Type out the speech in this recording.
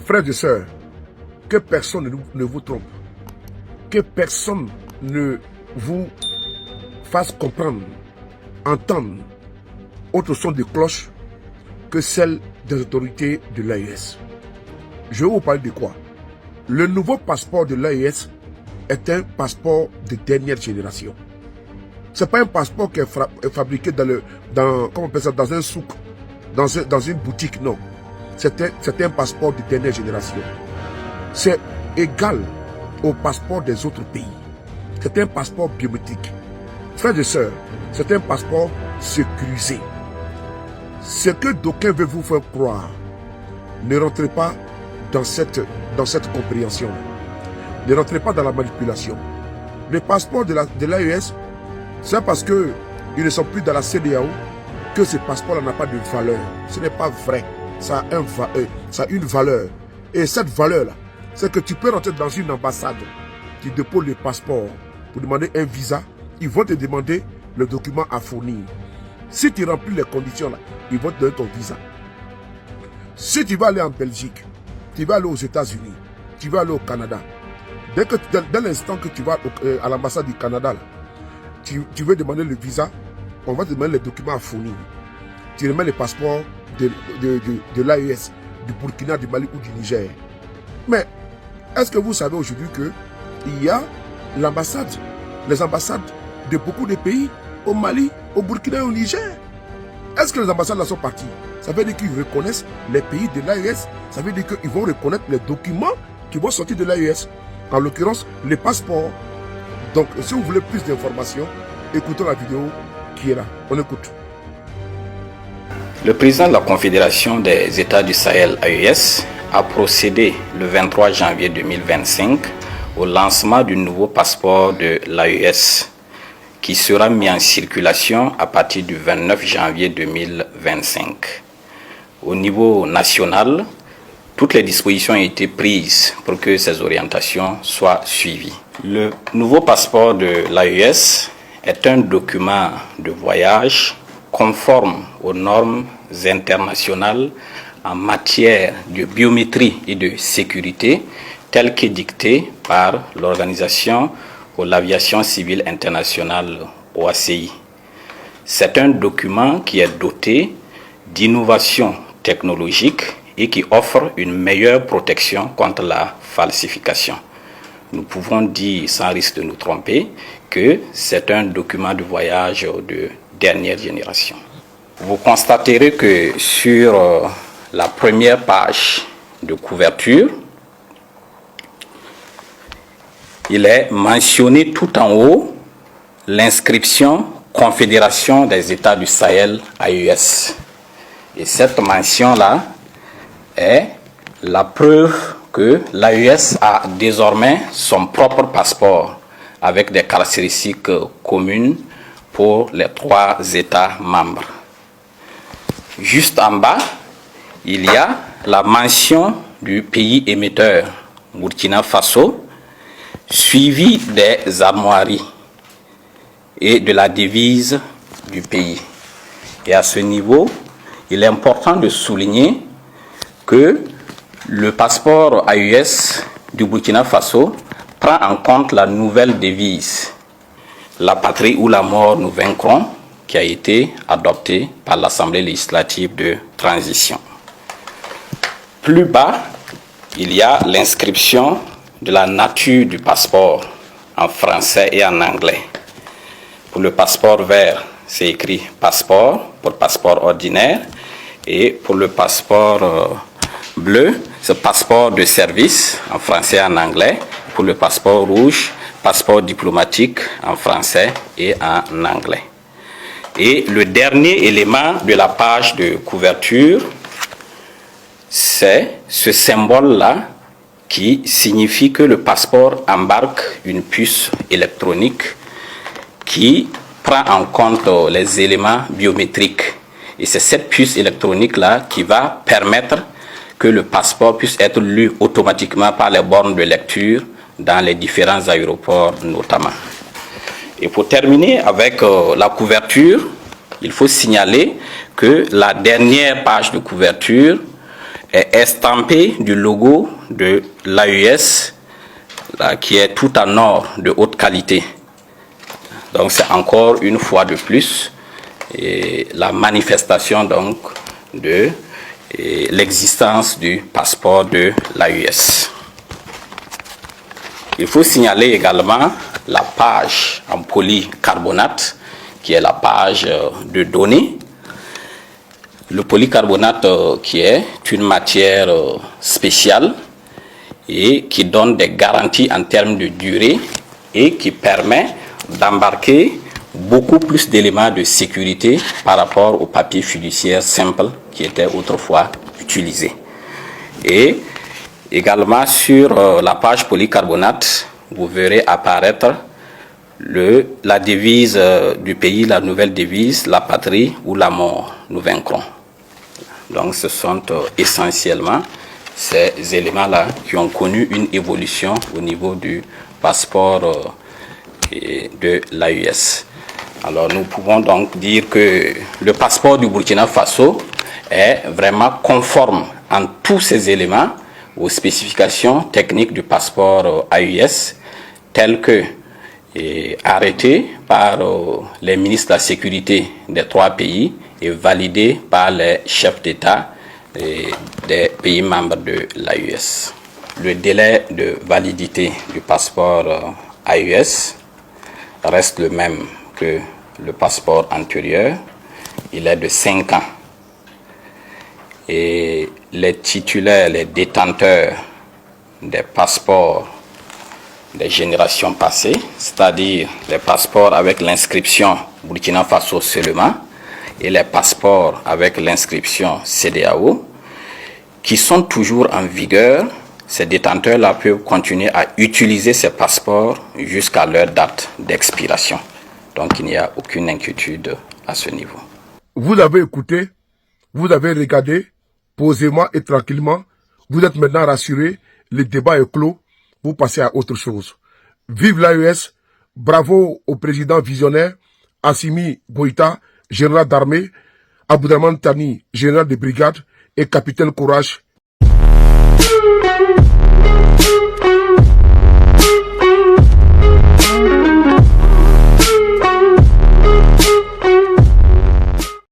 Frères et sœurs, que personne ne vous trompe. Que personne ne vous fasse comprendre, entendre autre son de cloche que celle des autorités de l'AES. Je vais vous parler de quoi? Le nouveau passeport de l'AES est un passeport de dernière génération. Ce n'est pas un passeport qui est fabriqué comment on appelle ça, dans un souk, dans une boutique, non. C'est un passeport de dernière génération. C'est égal au passeport des autres pays. C'est un passeport biométrique. Frères et sœurs, c'est un passeport sécurisé. Ce que d'aucuns veulent vous faire croire, ne rentrez pas dans cette compréhension. Ne rentrez pas dans la manipulation. Les passeports de l'AES, c'est parce qu'ils ne sont plus dans la CEDEAO que ce passeport n'a pas de valeur. Ce n'est pas vrai. Ça a une valeur. Et cette valeur-là, c'est que tu peux rentrer dans une ambassade, tu déposes le passeport pour demander un visa, ils vont te demander le document à fournir. Si tu remplis les conditions là, ils vont te donner ton visa. Si tu vas aller en Belgique, tu vas aller aux États-Unis, tu vas aller au Canada, dès l'instant que tu vas à l'ambassade du Canada, là, tu veux demander le visa, on va te demander les documents à fournir. Tu remets le passeport de l'AES, du Burkina, du Mali ou du Niger. Mais est-ce que vous savez aujourd'hui qu'il y a les ambassades de beaucoup de pays, au Mali, au Burkina et au Niger? Est-ce que les ambassades là sont parties? Ça veut dire qu'ils reconnaissent les pays de l'AES. Ça veut dire qu'ils vont reconnaître les documents qui vont sortir de l'AES. En l'occurrence, les passeports. Donc, si vous voulez plus d'informations, écoutez la vidéo qui est là. On écoute. Le président de la Confédération des États du Sahel, AES, a procédé le 23 janvier 2025 au lancement du nouveau passeport de l'AES qui sera mis en circulation à partir du 29 janvier 2025. Au niveau national, toutes les dispositions ont été prises pour que ces orientations soient suivies. Le nouveau passeport de l'AES est un document de voyage conforme aux normes internationales en matière de biométrie et de sécurité telles que dictées par l'Organisation pour l'aviation civile internationale, OACI. C'est un document qui est doté d'innovations technologiques et qui offre une meilleure protection contre la falsification. Nous pouvons dire, sans risque de nous tromper, que c'est un document de voyage de dernière génération. Vous constaterez que sur la première page de couverture, il est mentionné tout en haut l'inscription Confédération des États du Sahel AES. Et cette mention-là est la preuve que l'AES a désormais son propre passeport avec des caractéristiques communes pour les 3 États membres. Juste en bas, il y a la mention du pays émetteur, Burkina Faso, suivi des armoiries et de la devise du pays. Et à ce niveau, il est important de souligner que le passeport AES du Burkina Faso prend en compte la nouvelle devise « La patrie ou la mort, nous vaincrons » qui a été adoptée par l'Assemblée législative de transition. Plus bas, il y a l'inscription de la nature du passeport en français et en anglais. Pour le passeport vert, c'est écrit passeport pour passeport ordinaire, et pour le passeport bleu, c'est passeport de service en français et en anglais. Pour le passeport rouge, passeport diplomatique en français et en anglais. Et le dernier élément de la page de couverture, c'est ce symbole-là qui signifie que le passeport embarque une puce électronique qui prend en compte les éléments biométriques. Et c'est cette puce électronique-là qui va permettre que le passeport puisse être lu automatiquement par les bornes de lecture dans les différents aéroports notamment. Et pour terminer avec la couverture, il faut signaler que la dernière page de couverture est estampé du logo de l'AES, qui est tout en or de haute qualité. Donc c'est encore une fois de plus la manifestation donc de l'existence du passeport de l'AES. Il faut signaler également la page en polycarbonate, qui est la page de données. Le polycarbonate qui est une matière spéciale et qui donne des garanties en termes de durée et qui permet d'embarquer beaucoup plus d'éléments de sécurité par rapport au papier fiduciaire simple qui était autrefois utilisé. Et également sur la page polycarbonate, vous verrez apparaître la devise du pays, la nouvelle devise, la patrie ou la mort, nous vaincrons. Donc ce sont essentiellement ces éléments-là qui ont connu une évolution au niveau du passeport de l'AES. Alors nous pouvons donc dire que le passeport du Burkina Faso est vraiment conforme en tous ces éléments aux spécifications techniques du passeport AES, telles que arrêté par les ministres de la sécurité des 3 pays et validé par les chefs d'État des pays membres de l'AES. Le délai de validité du passeport AES reste le même que le passeport antérieur. Il est de 5 ans. Et les titulaires, les détenteurs des passeports des générations passées, c'est-à-dire les passeports avec l'inscription Burkina Faso seulement et les passeports avec l'inscription CEDEAO, qui sont toujours en vigueur, ces détenteurs-là peuvent continuer à utiliser ces passeports jusqu'à leur date d'expiration. Donc il n'y a aucune inquiétude à ce niveau. Vous avez écouté, vous avez regardé, posément et tranquillement, vous êtes maintenant rassuré, le débat est clos, vous passez à autre chose. Vive l'AES, bravo au président visionnaire, Assimi Goïta, général d'armée, Abdourahmane Tani, général de brigade, et capitaine Courage,